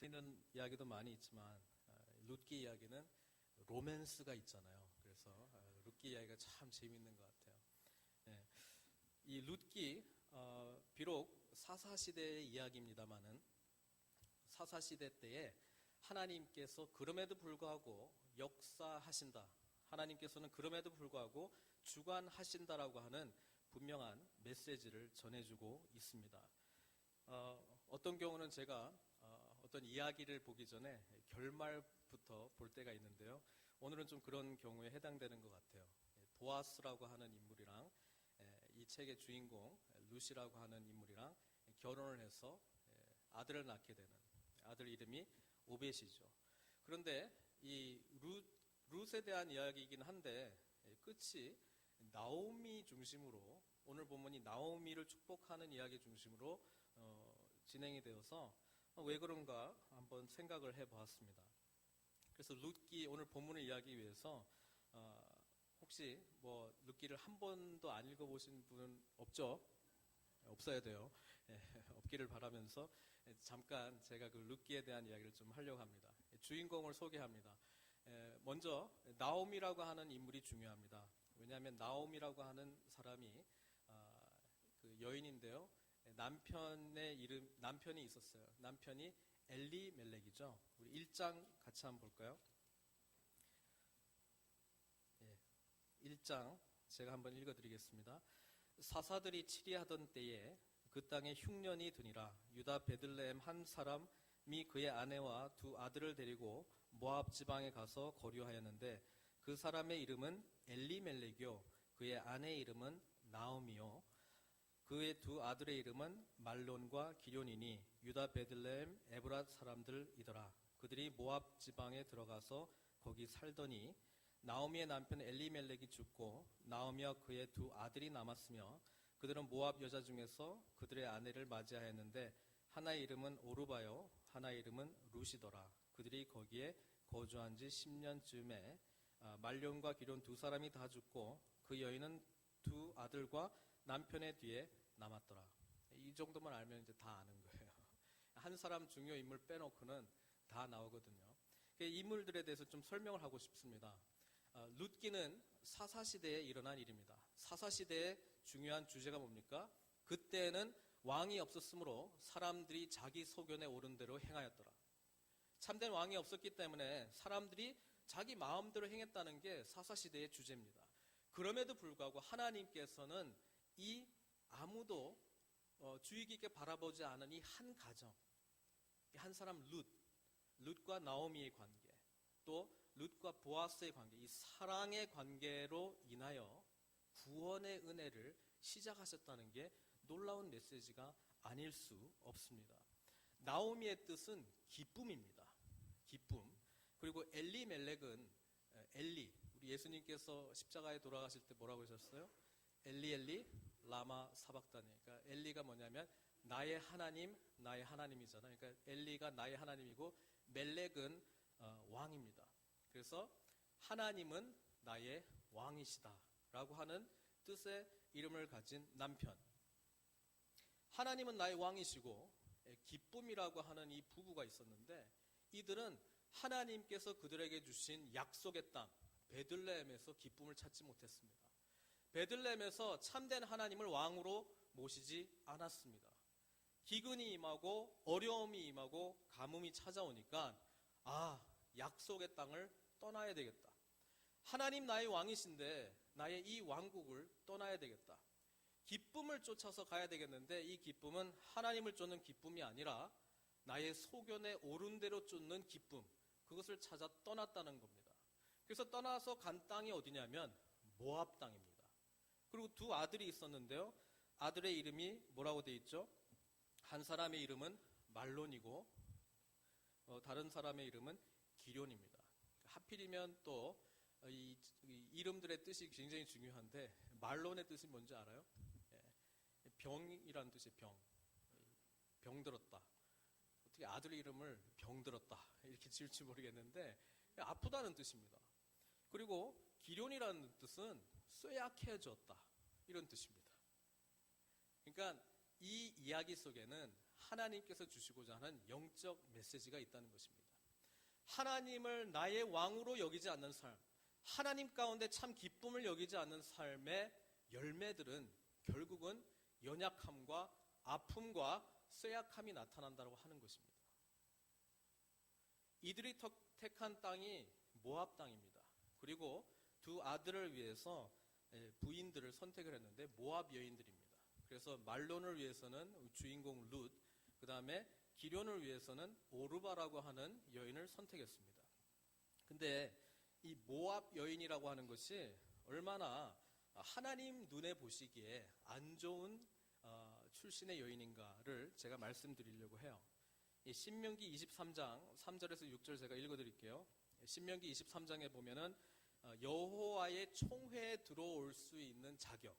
재밌는 이야기도 많이 있지만 룻기 이야기는 로맨스가 있잖아요. 그래서 룻기 이야기가 참 재밌는 것 같아요. 예. 이 룻기 비록 사사시대의 이야기입니다만은 사사시대 때에 하나님께서 그럼에도 불구하고 역사하신다. 하나님께서는 그럼에도 불구하고 주관하신다라고 하는 분명한 메시지를 전해주고 있습니다. 어떤 경우는 제가 어떤 이야기를 보기 전에 결말부터 볼 때가 있는데요. 오늘은 좀 그런 경우에 해당되는 것 같아요. 보아스라고 하는 인물이랑 이 책의 주인공 룻이라고 하는 인물이랑 결혼을 해서 아들을 낳게 되는, 아들 이름이 오벳이죠. 그런데 이 룻에 대한 이야기이긴 한데 끝이 나오미 중심으로, 오늘 본문이 나오미를 축복하는 이야기 중심으로 진행이 되어서 왜 그런가 한번 생각을 해보았습니다. 그래서 룻기 오늘 본문을 이야기하기 위해서 혹시 뭐 룻기를 한 번도 안 읽어보신 분은 없죠? 없어야 돼요. 없기를 바라면서 잠깐 제가 그 룻기에 대한 이야기를 좀 하려고 합니다. 주인공을 소개합니다. 먼저 나오미라고 하는 인물이 중요합니다. 왜냐하면 나오미라고 하는 사람이 그 여인인데요. 남편이 있었어요. 남편이 엘리멜렉이죠. 우리 1장 같이 한번 볼까요? 1장 제가 한번 읽어드리겠습니다. 사사들이 치리하던 때에 그 땅에 흉년이 드니라. 유다 베들레헴 한 사람이 그의 아내와 두 아들을 데리고 모압 지방에 가서 거류하였는데 그 사람의 이름은 엘리멜렉이요 그의 아내의 이름은 나오미요 그의 두 아들의 이름은 말론과 기럯이니 유다 베들레헴 에브랏 사람들이더라. 그들이 모압 지방에 들어가서 거기 살더니 나오미의 남편 엘리멜렉이 죽고 나오미와 그의 두 아들이 남았으며 그들은 모압 여자 중에서 그들의 아내를 맞이하였는데 하나의 이름은 오르바요 하나의 이름은 룻이더라. 그들이 거기에 거주한 지 10년쯤에 말론과 기럯 두 사람이 다 죽고 그 여인은 두 아들과 남편의 뒤에 남았더라. 이 정도만 알면 이제 다 아는 거예요. 한 사람 중요 인물 빼놓고는 다 나오거든요. 인물들에 대해서 좀 설명을 하고 싶습니다. 룻기는 사사시대에 일어난 일입니다. 사사시대의 중요한 주제가 뭡니까? 그때는 왕이 없었으므로 사람들이 자기 소견에 오른 대로 행하였더라. 참된 왕이 없었기 때문에 사람들이 자기 마음대로 행했다는 게 사사시대의 주제입니다. 그럼에도 불구하고 하나님께서는 이 아무도 주의 깊게 바라보지 않은 이 한 가정, 한 사람 룻과 나오미의 관계, 또 룻과 보아스의 관계, 이 사랑의 관계로 인하여 구원의 은혜를 시작하셨다는 게 놀라운 메시지가 아닐 수 없습니다. 나오미의 뜻은 기쁨입니다. 기쁨. 그리고 엘리멜렉은 우리 예수님께서 십자가에 돌아가실 때 뭐라고 하셨어요? 엘리 라마 사박다니. 그러니까 엘리가 뭐냐면 나의 하나님, 나의 하나님이잖아요. 그러니까 엘리가 나의 하나님이고 멜렉은 왕입니다. 그래서 하나님은 나의 왕이시다라고 하는 뜻의 이름을 가진 남편. 하나님은 나의 왕이시고 기쁨이라고 하는 이 부부가 있었는데 이들은 하나님께서 그들에게 주신 약속의 땅 베들레헴에서 기쁨을 찾지 못했습니다. 베들레헴에서 참된 하나님을 왕으로 모시지 않았습니다. 기근이 임하고 어려움이 임하고 가뭄이 찾아오니까 약속의 땅을 떠나야 되겠다. 하나님 나의 왕이신데 나의 이 왕국을 떠나야 되겠다. 기쁨을 쫓아서 가야 되겠는데 이 기쁨은 하나님을 쫓는 기쁨이 아니라 나의 소견에 오른 대로 쫓는 기쁨, 그것을 찾아 떠났다는 겁니다. 그래서 떠나서 간 땅이 어디냐면 모압 땅입니다. 그리고 두 아들이 있었는데요. 아들의 이름이 뭐라고 되어 있죠? 한 사람의 이름은 말론이고 다른 사람의 이름은 기럯입니다. 하필이면 또 이 이름들의 뜻이 굉장히 중요한데 말론의 뜻이 뭔지 알아요? 병이라는 뜻이에요. 병들었다. 어떻게 아들 이름을 병들었다 이렇게 지을지 모르겠는데 아프다는 뜻입니다. 그리고 기럯이라는 뜻은 쇠약해졌다 이런 뜻입니다. 그러니까 이 이야기 속에는 하나님께서 주시고자 하는 영적 메시지가 있다는 것입니다. 하나님을 나의 왕으로 여기지 않는 삶, 하나님 가운데 참 기쁨을 여기지 않는 삶의 열매들은 결국은 연약함과 아픔과 쇠약함이 나타난다고 하는 것입니다. 이들이 택한 땅이 모압 땅입니다. 그리고 두 아들을 위해서 부인들을 선택을 했는데 모압 여인들입니다. 그래서 말론을 위해서는 주인공 룻, 그 다음에 기련을 위해서는 오르바라고 하는 여인을 선택했습니다. 근데 이 모압 여인이라고 하는 것이 얼마나 하나님 눈에 보시기에 안 좋은 출신의 여인인가를 제가 말씀드리려고 해요. 이 신명기 23장 3절에서 6절 제가 읽어드릴게요. 신명기 23장에 보면은 여호와의 총회에 들어올 수 있는 자격.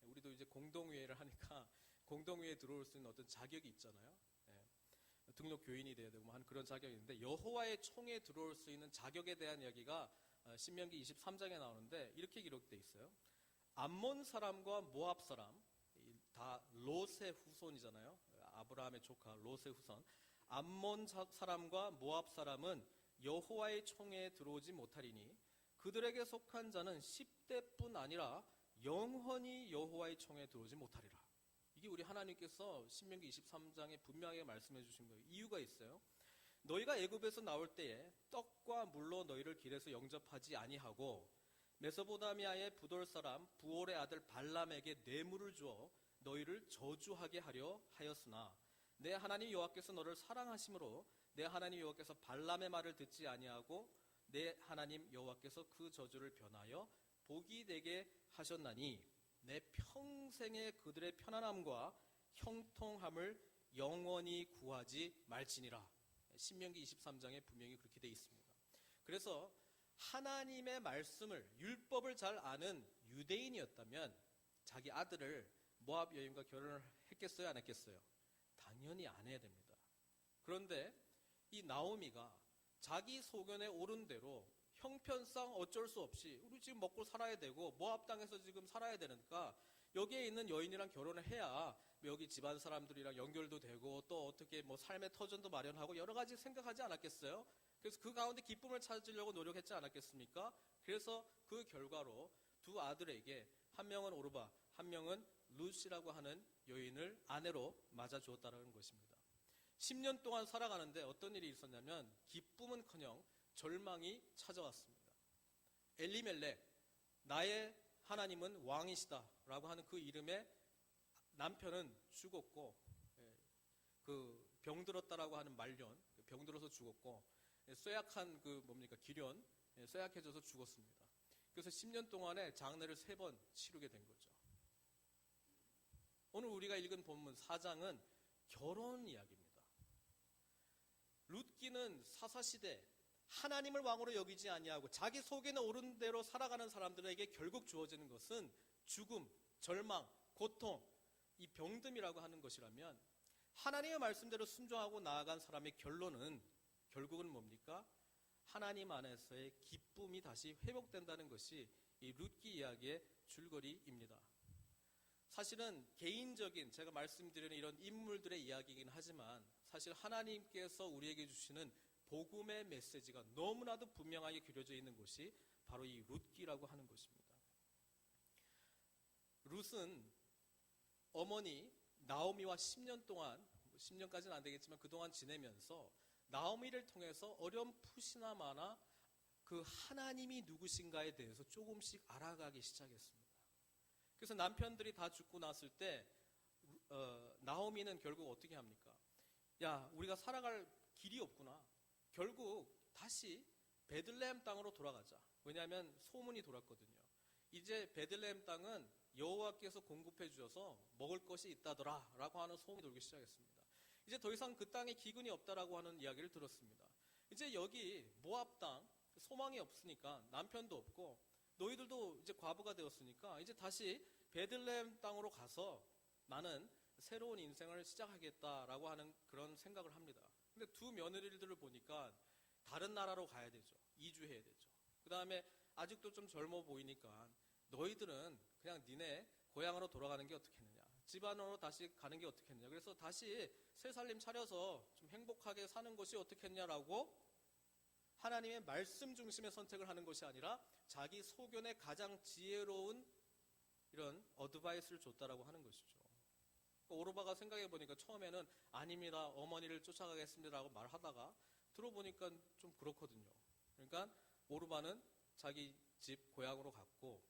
우리도 이제 공동회의를 하니까 공동회의에 들어올 수 있는 어떤 자격이 있잖아요. 등록 교인이 돼야 되고 한 그런 자격이 있는데 여호와의 총회에 들어올 수 있는 자격에 대한 이야기가 신명기 23장에 나오는데 이렇게 기록되어 있어요. 암몬 사람과 모압 사람, 다 롯의 후손이잖아요. 아브라함의 조카 롯의 후손. 암몬 사람과 모압 사람은 여호와의 총회에 들어오지 못하리니 그들에게 속한 자는 10대뿐 아니라 영원히 여호와의 총회에 들어오지 못하리라. 이게 우리 하나님께서 신명기 23장에 분명하게 말씀해 주신 거예요. 이유가 있어요. 너희가 애굽에서 나올 때에 떡과 물로 너희를 길에서 영접하지 아니하고 메소포타미아의 부돌 사람 부올의 아들 발람에게 뇌물을 주어 너희를 저주하게 하려 하였으나 내 하나님 여호와께서 너를 사랑하심으로 내 하나님 여호와께서 발람의 말을 듣지 아니하고 내 하나님 여호와께서 그 저주를 변하여 복이 되게 하셨나니 내 평생에 그들의 편안함과 형통함을 영원히 구하지 말지니라. 신명기 23장에 분명히 그렇게 되어 있습니다. 그래서 하나님의 말씀을 율법을 잘 아는 유대인이었다면 자기 아들을 모압 여인과 결혼을 했겠어요, 안 했겠어요? 당연히 안 해야 됩니다. 그런데 이 나오미가 자기 소견에 옳은 대로 형편상 어쩔 수 없이 우리 지금 먹고 살아야 되고 모압 땅에서 지금 살아야 되니까 여기에 있는 여인이랑 결혼을 해야 여기 집안 사람들이랑 연결도 되고 또 어떻게 뭐 삶의 터전도 마련하고 여러 가지 생각하지 않았겠어요? 그래서 그 가운데 기쁨을 찾으려고 노력했지 않았겠습니까? 그래서 그 결과로 두 아들에게 한 명은 오르바, 한 명은 룻이라고 하는 여인을 아내로 맞아 주었다는 것입니다. 10년 동안 살아가는데 어떤 일이 있었냐면 기쁨은커녕 절망이 찾아왔습니다. 엘리멜렉, 나의 하나님은 왕이시다 라고 하는 그 이름의 남편은 죽었고 그 병들었다라고 하는 말년, 병들어서 죽었고 쇠약한 기련, 쇠약해져서 죽었습니다. 그래서 10년 동안에 장례를 3번 치르게 된 거죠. 오늘 우리가 읽은 본문 4장은 결혼 이야기입니다. 룻기는 사사시대 하나님을 왕으로 여기지 아니하고 자기 속에는 옳은 대로 살아가는 사람들에게 결국 주어지는 것은 죽음, 절망, 고통, 이 병듦이라고 하는 것이라면 하나님의 말씀대로 순종하고 나아간 사람의 결국은 뭡니까? 하나님 안에서의 기쁨이 다시 회복된다는 것이 이 룻기 이야기의 줄거리입니다. 사실은 개인적인 제가 말씀드리는 이런 인물들의 이야기이긴 하지만 사실 하나님께서 우리에게 주시는 복음의 메시지가 너무나도 분명하게 그려져 있는 곳이 바로 이 룻기라고 하는 것입니다. 룻은 어머니 나오미와 10년 동안, 10년까지는 안 되겠지만 그동안 지내면서 나오미를 통해서 어렴풋이나마나 그 하나님이 누구신가에 대해서 조금씩 알아가기 시작했습니다. 그래서 남편들이 다 죽고 났을 때 나오미는 결국 어떻게 합니까? 야, 우리가 살아갈 길이 없구나. 결국 다시 베들레헴 땅으로 돌아가자. 왜냐하면 소문이 돌았거든요. 이제 베들레헴 땅은 여호와께서 공급해 주셔서 먹을 것이 있다더라 라고 하는 소문이 돌기 시작했습니다. 이제 더 이상 그 땅에 기근이 없다라고 하는 이야기를 들었습니다. 이제 여기 모압 땅 소망이 없으니까 남편도 없고 너희들도 이제 과부가 되었으니까 이제 다시 베들레헴 땅으로 가서 나는 새로운 인생을 시작하겠다라고 하는 그런 생각을 합니다. 근데 두 며느리들을 보니까 다른 나라로 가야 되죠. 이주해야 되죠. 그 다음에 아직도 좀 젊어 보이니까 너희들은 그냥 니네 고향으로 돌아가는 게 어떻겠느냐. 집안으로 다시 가는 게 어떻겠냐. 그래서 다시 새 살림 차려서 좀 행복하게 사는 것이 어떻겠냐라고 하나님의 말씀 중심의 선택을 하는 것이 아니라 자기 소견에 가장 지혜로운 이런 어드바이스를 줬다라고 하는 것이죠. 오르바가 생각해 보니까 처음에는 아닙니다, 어머니를 쫓아가겠습니다라고 말하다가 들어보니까 좀 그렇거든요. 그러니까 오르바는 자기 집 고향으로 갔고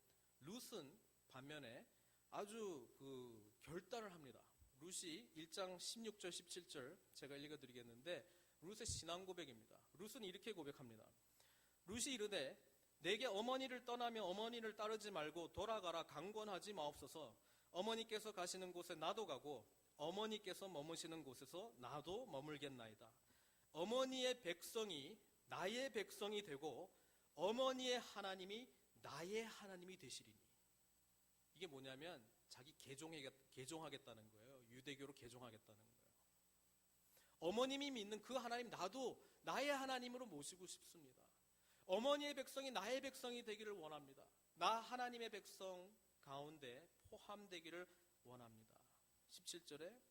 룻은 반면에 아주 그 결단을 합니다. 룻이 1장 16절 17절 제가 읽어드리겠는데 룻의 신앙 고백입니다. 룻은 이렇게 고백합니다. 룻이 이르되 내게 어머니를 떠나며 어머니를 따르지 말고 돌아가라 강권하지 마옵소서. 어머니께서 가시는 곳에 나도 가고 어머니께서 머무시는 곳에서 나도 머물겠나이다. 어머니의 백성이 나의 백성이 되고 어머니의 하나님이 나의 하나님이 되시리니. 이게 뭐냐면 자기 개종하겠다는 거예요. 유대교로 개종하겠다는 거예요. 어머님이 믿는 그 하나님 나도 나의 하나님으로 모시고 싶습니다. 어머니의 백성이 나의 백성이 되기를 원합니다. 나 하나님의 백성 가운데 포함되기를 원합니다. 17절에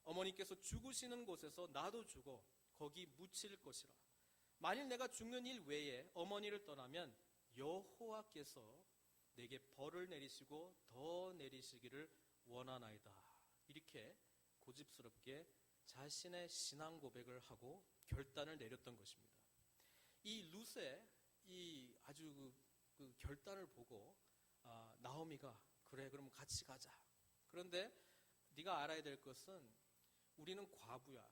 어머니께서 죽으시는 곳에서 나도 죽어 거기 묻힐 것이라. 만일 내가 죽는 일 외에 어머니를 떠나면 여호와께서 내게 벌을 내리시고 더 내리시기를 원하나이다. 이렇게 고집스럽게 자신의 신앙 고백을 하고 결단을 내렸던 것입니다. 이 룻의 이 아주 그 결단을 보고 나오미가 그래 그럼 같이 가자. 그런데 네가 알아야 될 것은 우리는 과부야.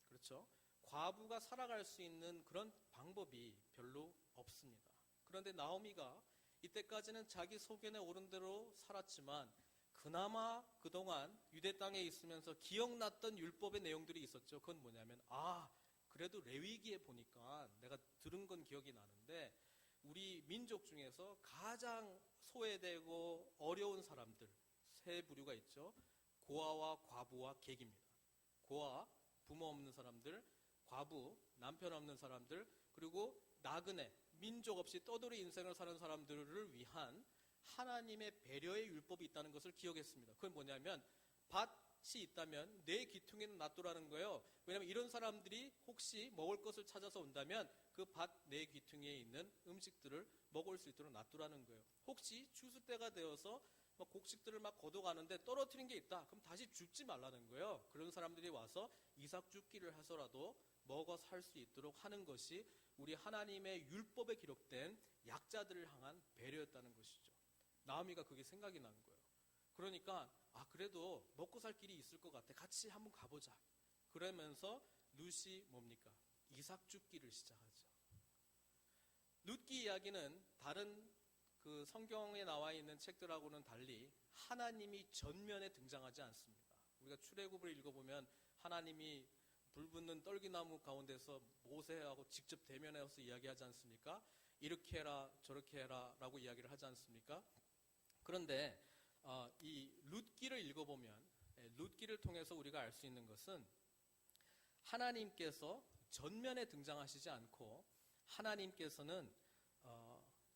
그렇죠? 과부가 살아갈 수 있는 그런 방법이 별로 없습니다. 그런데 나오미가 이때까지는 자기 소견에 오른 대로 살았지만 그나마 그동안 유대 땅에 있으면서 기억났던 율법의 내용들이 있었죠. 그건 뭐냐면 그래도 레위기에 보니까 내가 들은 건 기억이 나는데 우리 민족 중에서 가장 소외되고 어려운 사람들 세 부류가 있죠. 고아와 과부와 객입니다. 고아, 부모 없는 사람들, 과부, 남편 없는 사람들, 그리고 나그네, 민족 없이 떠돌이 인생을 사는 사람들을 위한 하나님의 배려의 율법이 있다는 것을 기억했습니다. 그건 뭐냐면 밭이 있다면 내 귀퉁이는 놔두라는 거예요. 왜냐하면 이런 사람들이 혹시 먹을 것을 찾아서 온다면 그 밭 내 귀퉁이에 있는 음식들을 먹을 수 있도록 놔두라는 거예요. 혹시 추수 때가 되어서 곡식들을 막 걷어가는데 떨어뜨린 게 있다. 그럼 다시 줍지 말라는 거예요. 그런 사람들이 와서 이삭 줍기를 해서라도 먹어 살 수 있도록 하는 것이 우리 하나님의 율법에 기록된 약자들을 향한 배려였다는 것이죠. 나오미가 그게 생각이 난 거예요. 그러니까 그래도 먹고 살 길이 있을 것 같아. 같이 한번 가보자. 그러면서 룻이 뭡니까? 이삭 줍기를 시작하죠. 룻기 이야기는 다른 그 성경에 나와 있는 책들하고는 달리 하나님이 전면에 등장하지 않습니다. 우리가 출애굽을 읽어보면 하나님이 불붙는 떨기나무 가운데서 모세하고 직접 대면해서 이야기하지 않습니까? 이렇게 해라 저렇게 해라 라고 이야기를 하지 않습니까? 그런데 이 룻기를 읽어보면 룻기를 통해서 우리가 알 수 있는 것은 하나님께서 전면에 등장하시지 않고 하나님께서는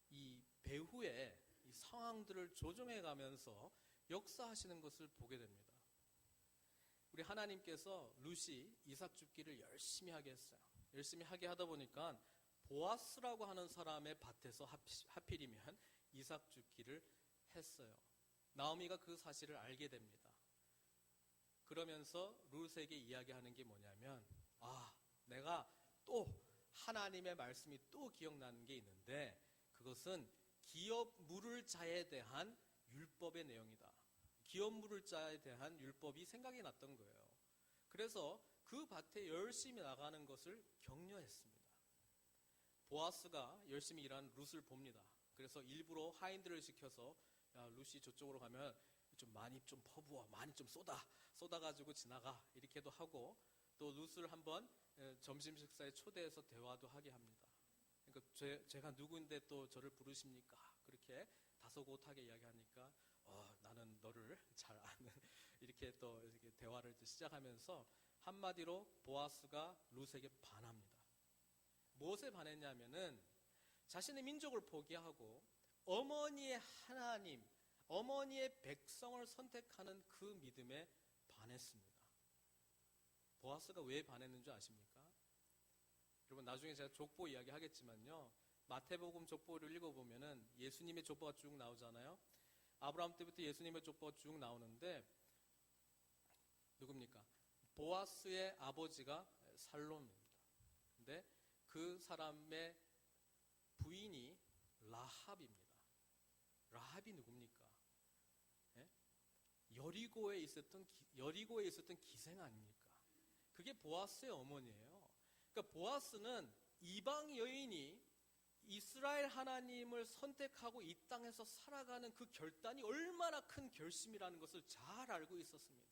이 배후의 이 상황들을 조정해 가면서 역사하시는 것을 보게 됩니다. 우리 하나님께서 룻이 이삭 줍기를 열심히 하게 했어요. 열심히 하게 하다 보니까 보아스라고 하는 사람의 밭에서 하필이면 이삭 줍기를 했어요. 나오미가 그 사실을 알게 됩니다. 그러면서 룻에게 이야기하는 게 뭐냐면 내가 또 하나님의 말씀이 또 기억나는 게 있는데 그것은 기업 물을 자에 대한 율법의 내용이다. 기업 물을 자에 대한 율법이 생각이 났던 거예요. 그래서 그 밭에 열심히 나가는 것을 격려했습니다. 보아스가 열심히 일하는 룻을 봅니다. 그래서 일부러 하인들을 시켜서 야, 룻이 저쪽으로 가면 좀 많이 좀 퍼부어, 많이 좀 쏟아가지고 지나가 이렇게도 하고 또 룻을 한번 점심 식사에 초대해서 대화도 하게 합니다. 그러니까 제가 누구인데 또 저를 부르십니까? 그렇게 다소곳하게 이야기하니까 나는 너를 잘 아는 이렇게 또 이렇게 대화를 시작하면서 한마디로 보아스가 룻에게 반합니다. 무엇에 반했냐면은 자신의 민족을 포기하고 어머니의 하나님, 어머니의 백성을 선택하는 그 믿음에 반했습니다. 보아스가 왜 반했는 줄 아십니까? 여러분, 나중에 제가 족보 이야기 하겠지만요, 마태복음 족보를 읽어보면은 예수님의 족보가 쭉 나오잖아요. 아브라함 때부터 예수님의 족보가 쭉 나오는데 누굽니까? 보아스의 아버지가 살롬입니다. 근데 그 사람의 부인이 라합입니다. 라합이 누굽니까? 예? 여리고에 있었던 기생 아닙니까? 그게 보아스의 어머니예요. 그러니까 보아스는 이방 여인이 이스라엘 하나님을 선택하고 이 땅에서 살아가는 그 결단이 얼마나 큰 결심이라는 것을 잘 알고 있었습니다.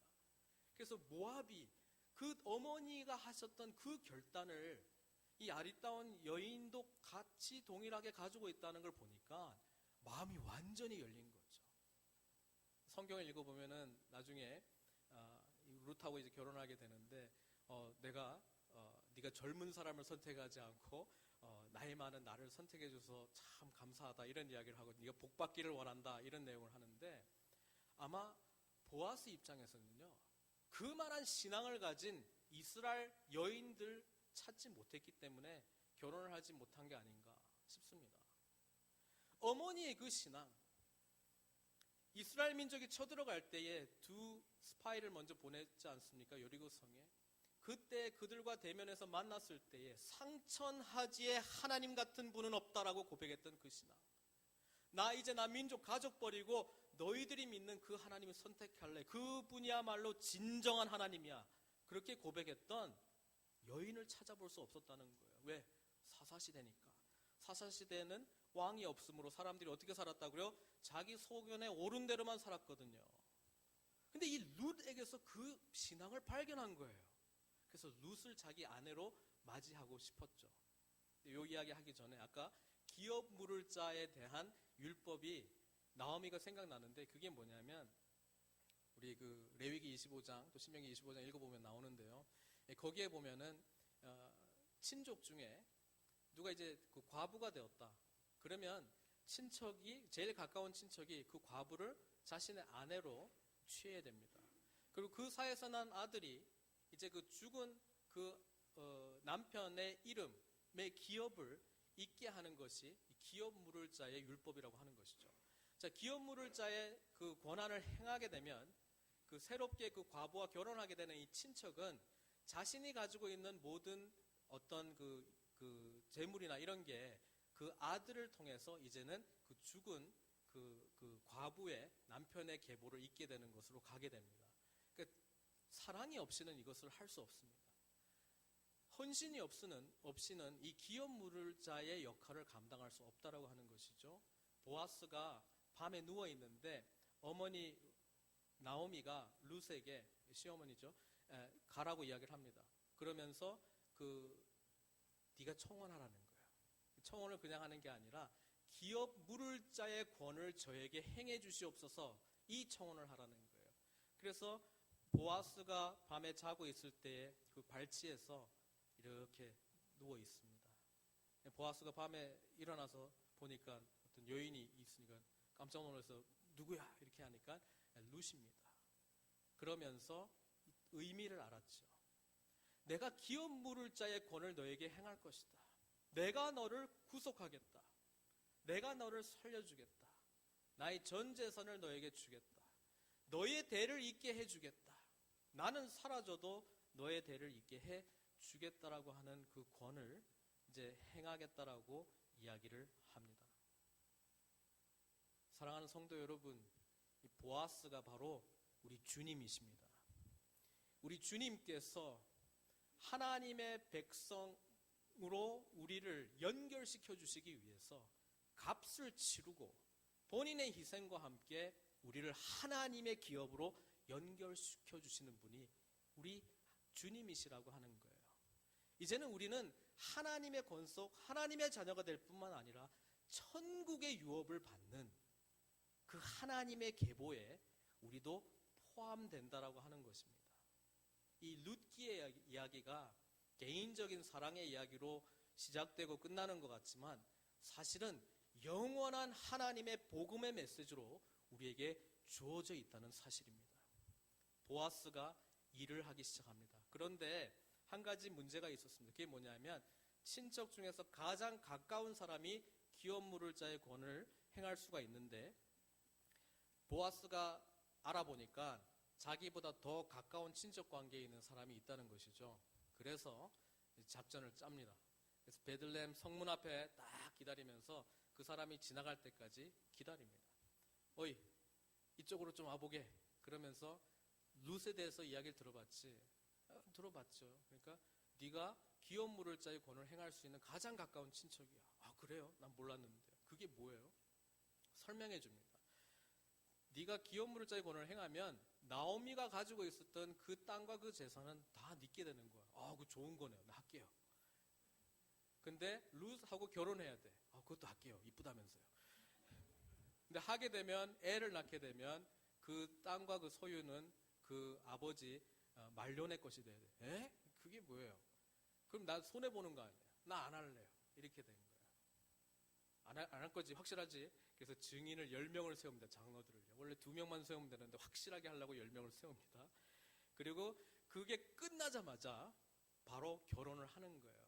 그래서 모압이 그 어머니가 하셨던 그 결단을 이 아리따운 여인도 같이 동일하게 가지고 있다는 걸 보니까 마음이 완전히 열린 거죠. 성경을 읽어보면은 나중에 룻하고 이제 결혼하게 되는데 네가 젊은 사람을 선택하지 않고 나이 많은 나를 선택해줘서 참 감사하다 이런 이야기를 하고 네가 복받기를 원한다 이런 내용을 하는데 아마 보아스 입장에서는요 그만한 신앙을 가진 이스라엘 여인들 찾지 못했기 때문에 결혼을 하지 못한 게 아닌가 싶습니다. 어머니의 그 신앙, 이스라엘 민족이 쳐들어갈 때에 두 스파이를 먼저 보냈지 않습니까? 여리고 성에. 그때 그들과 대면해서 만났을 때에 상천하지에 하나님 같은 분은 없다라고 고백했던 그 신앙. 이제 나 민족 가족 버리고 너희들이 믿는 그 하나님을 선택할래. 그분이야말로 진정한 하나님이야. 그렇게 고백했던 여인을 찾아볼 수 없었다는 거예요. 왜? 사사시대니까. 사사시대에는 왕이 없으므로 사람들이 어떻게 살았다고요? 자기 소견에 옳은 대로만 살았거든요. 근데 이 룻에게서 그 신앙을 발견한 거예요. 그래서 룻을 자기 아내로 맞이하고 싶었죠. 이 이야기 하기 전에 아까 기업 물을 자에 대한 율법이 나오미가 생각나는데 그게 뭐냐면 우리 그 레위기 25장 또 신명기 25장 읽어보면 나오는데요. 거기에 보면은 친족 중에 누가 이제 그 과부가 되었다. 그러면 친척이 제일 가까운 친척이 그 과부를 자신의 아내로 취해야 됩니다. 그리고 그 사이에서 난 아들이 이제 그 죽은 그 남편의 이름의 기업을 잊게 하는 것이 기업 물을 자의 율법이라고 하는 것이죠. 자, 기업 물을 자의 그 권한을 행하게 되면 그 새롭게 그 과부와 결혼하게 되는 이 친척은 자신이 가지고 있는 모든 어떤 그 재물이나 이런 게 그 아들을 통해서 이제는 그 죽은 그 과부의 남편의 계보를 잇게 되는 것으로 가게 됩니다. 그러니까 사랑이 없이는 이것을 할 수 없습니다. 헌신이 없이는 이 기업 물을 자의 역할을 감당할 수 없다라고 하는 것이죠. 보아스가 밤에 누워 있는데 어머니 나오미가 룻에게 시어머니죠. 가라고 이야기를 합니다. 그러면서 네가 청혼하라는 거예요. 청혼을 그냥 하는 게 아니라 기업 물을 자의 권을 저에게 행해 주시옵소서 이 청혼을 하라는 거예요. 그래서 보아스가 밤에 자고 있을 때에 그 발치에서 이렇게 누워 있습니다. 보아스가 밤에 일어나서 보니까 어떤 여인이 있으니까 깜짝 놀라서 누구야? 이렇게 하니까 룻입니다. 그러면서 의미를 알았죠. 내가 기업 물을 자의 권을 너에게 행할 것이다. 내가 너를 구속하겠다. 내가 너를 살려주겠다. 나의 전 재산을 너에게 주겠다. 너의 대를 잇게 해주겠다. 나는 사라져도 너의 대를 잇게 해주겠다라고 하는 그 권을 이제 행하겠다라고 이야기를 합니다. 사랑하는 성도 여러분, 이 보아스가 바로 우리 주님이십니다. 우리 주님께서 하나님의 백성으로 우리를 연결시켜 주시기 위해서 값을 치르고 본인의 희생과 함께 우리를 하나님의 기업으로 연결시켜 주시는 분이 우리 주님이시라고 하는 거예요. 이제는 우리는 하나님의 권속, 하나님의 자녀가 될 뿐만 아니라 천국의 유업을 받는 그 하나님의 계보에 우리도 포함된다라고 하는 것입니다. 이 룻기의 이야기가 개인적인 사랑의 이야기로 시작되고 끝나는 것 같지만 사실은 영원한 하나님의 복음의 메시지로 우리에게 주어져 있다는 사실입니다. 보아스가 일을 하기 시작합니다. 그런데 한 가지 문제가 있었습니다. 그게 뭐냐면 친척 중에서 가장 가까운 사람이 기업 물을 자의 권을 행할 수가 있는데 보아스가 알아보니까 자기보다 더 가까운 친척 관계에 있는 사람이 있다는 것이죠. 그래서 작전을 짭니다. 그래서 베들레헴 성문 앞에 딱 기다리면서 그 사람이 지나갈 때까지 기다립니다. 어이, 이쪽으로 좀 와보게. 그러면서 룻에 대해서 이야기를 들어봤지. 들어봤죠. 그러니까 네가 기업 물을 자의 권을 행할 수 있는 가장 가까운 친척이야. 아, 그래요? 난 몰랐는데. 그게 뭐예요? 설명해 줍니다. 네가 기업 물을 자의 권을 행하면 나오미가 가지고 있었던 그 땅과 그 재산은 다 네게 되는 거야. 아, 그거 좋은 거네요. 나 할게요. 근데 룻하고 결혼해야 돼. 아, 그것도 할게요. 이쁘다면서요. 근데 하게 되면 애를 낳게 되면 그 땅과 그 소유는 그 아버지 말년의 것이 돼야 돼. 에? 그게 뭐예요? 그럼 나 손해 보는 거 아니야? 나 안 할래요. 이렇게 된 거예요. 안 할 거지? 확실하지? 그래서 증인을 10명을 세웁니다. 장로들을요. 원래 2명만 세우면 되는데 확실하게 하려고 10명을 세웁니다. 그리고 그게 끝나자마자 바로 결혼을 하는 거예요.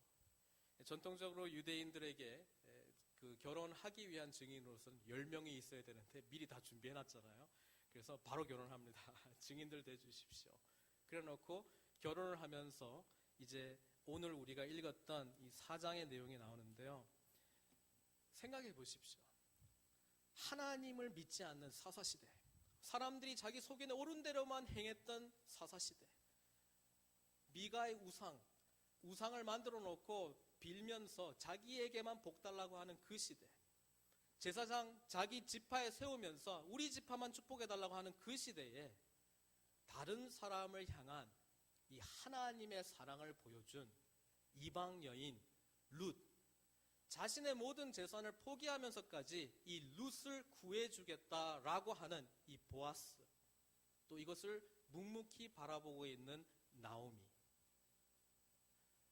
전통적으로 유대인들에게 그 결혼하기 위한 증인으로서는 10명이 있어야 되는데 미리 다 준비해놨잖아요. 그래서 바로 결혼합니다. 증인들 대주십시오. 그래 놓고 결혼을 하면서 이제 오늘 우리가 읽었던 이 4장의 내용이 나오는데요. 생각해 보십시오. 하나님을 믿지 않는 사사시대, 사람들이 자기 속에 오른 대로만 행했던 사사시대, 미가의 우상을 만들어 놓고 빌면서 자기에게만 복달라고 하는 그 시대, 제사장 자기 지파에 세우면서 우리 지파만 축복해달라고 하는 그 시대에 다른 사람을 향한 이 하나님의 사랑을 보여준 이방 여인 룻, 자신의 모든 재산을 포기하면서까지 이 룻을 구해주겠다라고 하는 이 보아스, 또 이것을 묵묵히 바라보고 있는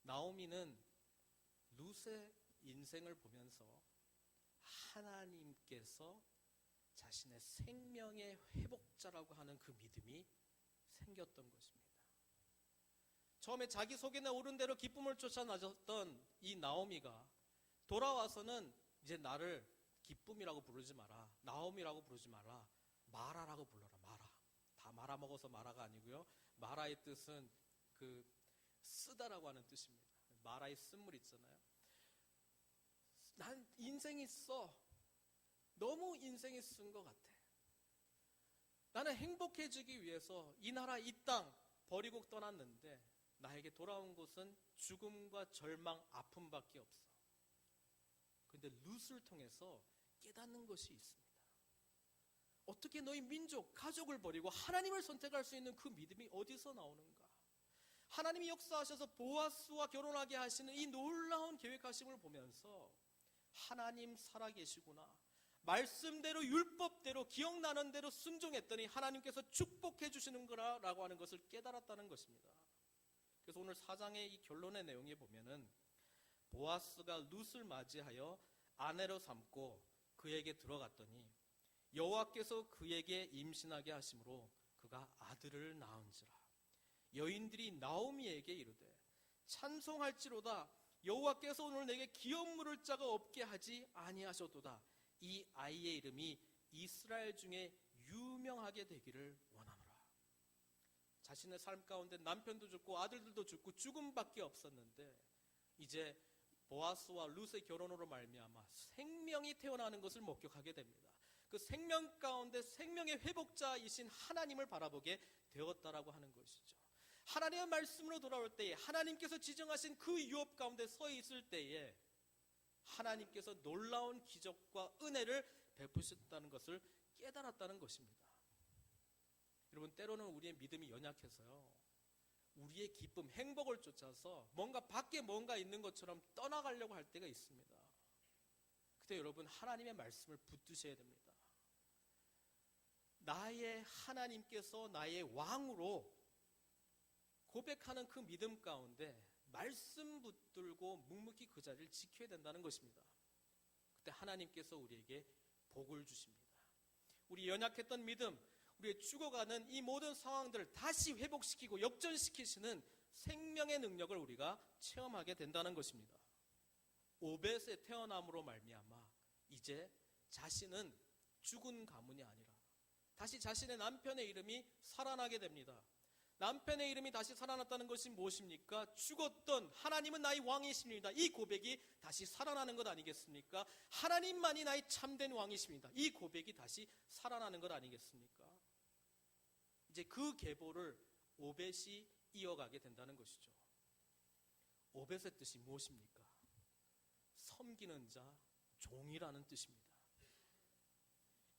나오미는 룻의 인생을 보면서 하나님께서 자신의 생명의 회복자라고 하는 그 믿음이 생겼던 것입니다. 처음에 자기 속에는 오른 대로 기쁨을 쫓아 나섰던 이 나오미가 돌아와서는 이제 나를 기쁨이라고 부르지 마라, 나오미라고 부르지 마라, 마라라고 불러라. 마라. 다 말아먹어서 마라가 아니고요. 마라의 뜻은 그 쓰다라고 하는 뜻입니다. 마라의 쓴물 있잖아요. 난 인생이 써. 너무 인생이 쓴 것 같아. 나는 행복해지기 위해서 이 나라 이 땅 버리고 떠났는데 나에게 돌아온 것은 죽음과 절망, 아픔밖에 없어. 그런데 룻을 통해서 깨닫는 것이 있습니다. 어떻게 너희 민족, 가족을 버리고 하나님을 선택할 수 있는 그 믿음이 어디서 나오는가? 하나님이 역사하셔서 보아스와 결혼하게 하시는 이 놀라운 계획하심을 보면서 하나님 살아계시구나. 말씀대로 율법대로 기억나는 대로 순종했더니 하나님께서 축복해 주시는 거라고 하는 것을 깨달았다는 것입니다. 그래서 오늘 4장의 이 결론의 내용에 보면은 보아스가 룻을 맞이하여 아내로 삼고 그에게 들어갔더니 여호와께서 그에게 임신하게 하심으로 그가 아들을 낳은지라. 여인들이 나오미에게 이르되 찬송할지로다. 여호와께서 오늘 내게 기업 물을 자가 없게 하지 아니하셨도다. 이 아이의 이름이 이스라엘 중에 유명하게 되기를 원하노라. 자신의 삶 가운데 남편도 죽고 아들들도 죽고 죽음밖에 없었는데 이제 보아스와 룻의 결혼으로 말미암아 생명이 태어나는 것을 목격하게 됩니다. 그 생명 가운데 생명의 회복자이신 하나님을 바라보게 되었다라고 하는 것이죠. 하나님의 말씀으로 돌아올 때에 하나님께서 지정하신 그 유업 가운데 서 있을 때에 하나님께서 놀라운 기적과 은혜를 베푸셨다는 것을 깨달았다는 것입니다. 여러분, 때로는 우리의 믿음이 연약해서요, 우리의 기쁨, 행복을 쫓아서 뭔가 밖에 뭔가 있는 것처럼 떠나가려고 할 때가 있습니다. 그때 여러분, 하나님의 말씀을 붙드셔야 됩니다. 나의 하나님께서 나의 왕으로 고백하는 그 믿음 가운데 말씀 붙들고 묵묵히 그 자리를 지켜야 된다는 것입니다. 그때 하나님께서 우리에게 복을 주십니다. 우리 연약했던 믿음, 우리의 죽어가는 이 모든 상황들을 다시 회복시키고 역전시키시는 생명의 능력을 우리가 체험하게 된다는 것입니다. 오벳의 태어남으로 말미암아 이제 자신은 죽은 가문이 아니라 다시 자신의 남편의 이름이 살아나게 됩니다. 남편의 이름이 다시 살아났다는 것이 무엇입니까? 죽었던 하나님은 나의 왕이십니다. 이 고백이 다시 살아나는 것 아니겠습니까? 하나님만이 나의 참된 왕이십니다. 이 고백이 다시 살아나는 것 아니겠습니까? 이제 그 계보를 오벳이 이어가게 된다는 것이죠. 오벳의 뜻이 무엇입니까? 섬기는 자, 종이라는 뜻입니다.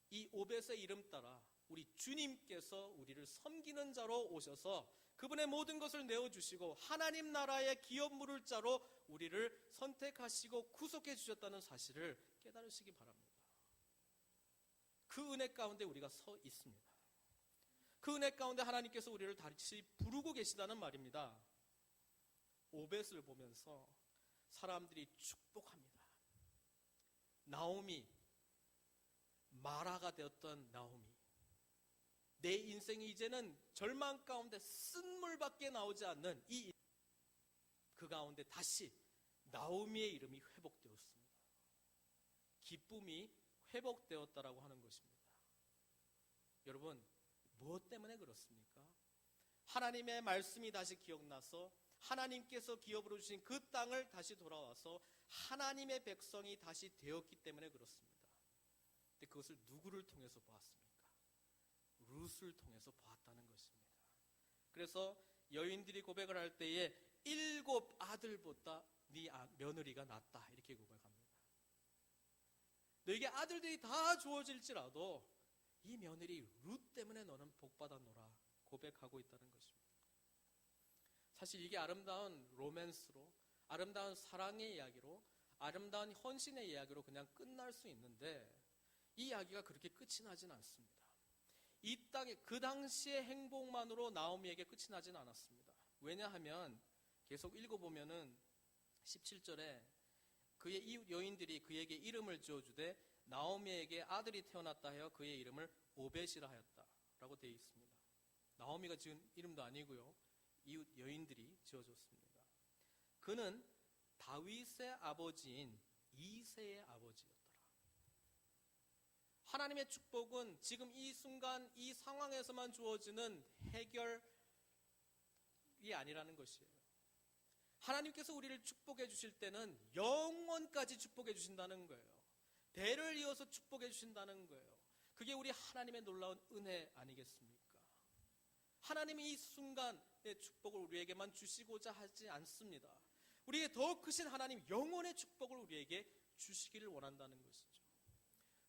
이 오벳의 이름 따라 우리 주님께서 우리를 섬기는 자로 오셔서 그분의 모든 것을 내어주시고 하나님 나라의 기업 물을 자로 우리를 선택하시고 구속해 주셨다는 사실을 깨달으시기 바랍니다. 그 은혜 가운데 우리가 서 있습니다. 그 은혜 가운데 하나님께서 우리를 다시 부르고 계시다는 말입니다. 오벳을 보면서 사람들이 축복합니다. 나오미, 마라가 되었던 나오미, 내 인생이 이제는 절망 가운데 쓴물밖에 나오지 않는 그 가운데 다시 나오미의 이름이 회복되었습니다. 기쁨이 회복되었다라고 하는 것입니다. 여러분, 무엇 때문에 그렇습니까? 하나님의 말씀이 다시 기억나서 하나님께서 기업으로 주신 그 땅을 다시 돌아와서 하나님의 백성이 다시 되었기 때문에 그렇습니다. 근데 그것을 누구를 통해서 보았습니까? 룻을 통해서 보았다는 것입니다. 그래서 여인들이 고백을 할 때에 7 아들보다 네 며느리가 낫다 이렇게 고백합니다. 너에게 아들들이 다 주어질지라도 이 며느리 룻 때문에 너는 복받았노라 고백하고 있다는 것입니다. 사실 이게 아름다운 로맨스로, 아름다운 사랑의 이야기로, 아름다운 헌신의 이야기로 그냥 끝날 수 있는데 이 이야기가 그렇게 끝이 나진 않습니다. 이 땅에 그 당시의 행복만으로 나오미에게 끝이 나진 않았습니다. 왜냐하면 계속 읽어보면은 17절에 그의 이웃 여인들이 그에게 이름을 지어주되 나오미에게 아들이 태어났다 하여 그의 이름을 오벳이라 하였다라고 되어 있습니다. 나오미가 지은 이름도 아니고요, 이웃 여인들이 지어줬습니다. 그는 다윗의 아버지인 이새의 아버지였더라. 하나님의 축복은 지금 이 순간 이 상황에서만 주어지는 해결이 아니라는 것이에요. 하나님께서 우리를 축복해 주실 때는 영원까지 축복해 주신다는 거예요. 대를 이어서 축복해 주신다는 거예요. 그게 우리 하나님의 놀라운 은혜 아니겠습니까? 하나님이 이 순간의 축복을 우리에게만 주시고자 하지 않습니다. 우리에게 더 크신 하나님 영원의 축복을 우리에게 주시기를 원한다는 것이죠.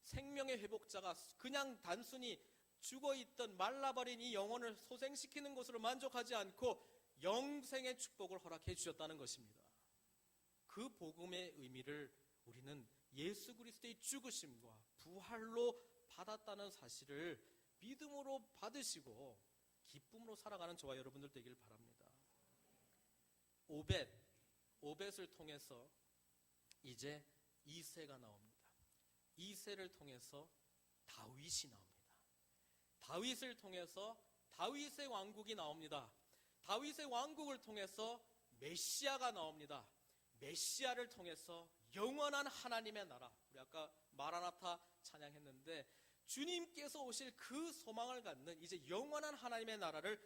생명의 회복자가 그냥 단순히 죽어있던 말라버린 이 영혼을 소생시키는 것으로 만족하지 않고 영생의 축복을 허락해 주셨다는 것입니다. 그 복음의 의미를 우리는 예수 그리스도의 죽으심과 부활로 받았다는 사실을 믿음으로 받으시고 기쁨으로 살아가는 저와 여러분들 되길 바랍니다. 오벳을 통해서 이제 이새가 나옵니다. 이새를 통해서 다윗이 나옵니다. 다윗을 통해서 다윗의 왕국이 나옵니다. 다윗의 왕국을 통해서 메시아가 나옵니다. 메시아를 통해서 영원한 하나님의 나라, 우리 아까 마라나타 찬양했는데 주님께서 오실 그 소망을 갖는 이제 영원한 하나님의 나라를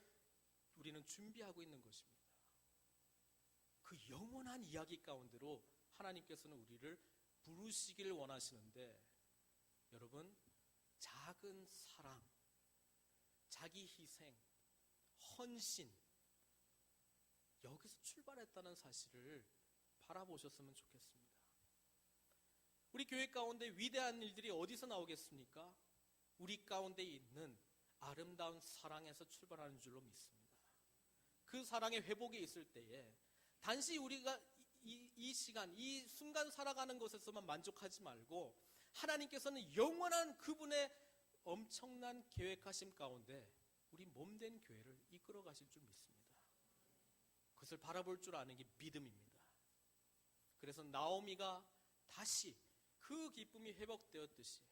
우리는 준비하고 있는 것입니다. 그 영원한 이야기 가운데로 하나님께서는 우리를 부르시기를 원하시는데, 여러분, 작은 사랑, 자기 희생, 헌신, 여기서 출발했다는 사실을 바라보셨으면 좋겠습니다. 우리 교회 가운데 위대한 일들이 어디서 나오겠습니까? 우리 가운데 있는 아름다운 사랑에서 출발하는 줄로 믿습니다. 그 사랑의 회복이 있을 때에 단지 우리가 이 시간, 이 순간 살아가는 것에서만 만족하지 말고 하나님께서는 영원한 그분의 엄청난 계획하심 가운데 우리 몸된 교회를 이끌어 가실 줄 믿습니다. 그것을 바라볼 줄 아는 게 믿음입니다. 그래서 나오미가 다시 그 기쁨이 회복되었듯이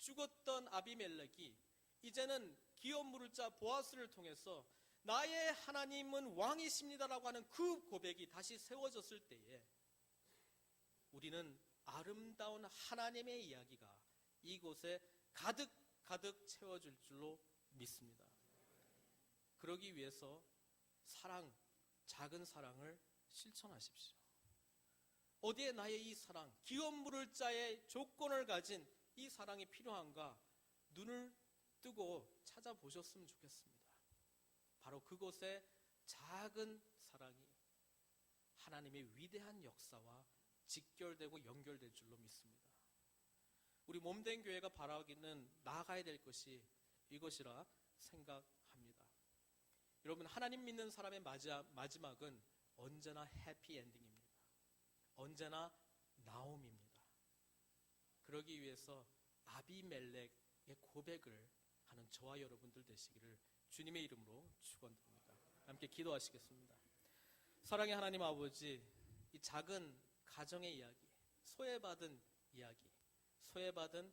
죽었던 아비멜렉이 이제는 기업 물을 자 보아스를 통해서 나의 하나님은 왕이십니다라고 하는 그 고백이 다시 세워졌을 때에 우리는 아름다운 하나님의 이야기가 이곳에 가득 채워질 줄로 믿습니다. 그러기 위해서 사랑, 작은 사랑을 실천하십시오. 어디에 나의 이 사랑, 기업 물을 자의 조건을 가진 이 사랑이 필요한가 눈을 뜨고 찾아보셨으면 좋겠습니다. 바로 그곳에 작은 사랑이 하나님의 위대한 역사와 직결되고 연결될 줄로 믿습니다. 우리 몸된 교회가 바라기는 나아가야 될 것이 이것이라 생각합니다. 여러분, 하나님 믿는 사람의 마지막은 언제나 해피엔딩입니다. 언제나 나옴입니다. 그러기 위해서 아비멜렉의 고백을 하는 저와 여러분들 되시기를 주님의 이름으로 축원드립니다. 함께 기도하시겠습니다. 사랑의 하나님 아버지, 이 작은 가정의 이야기, 소외받은 이야기, 소외받은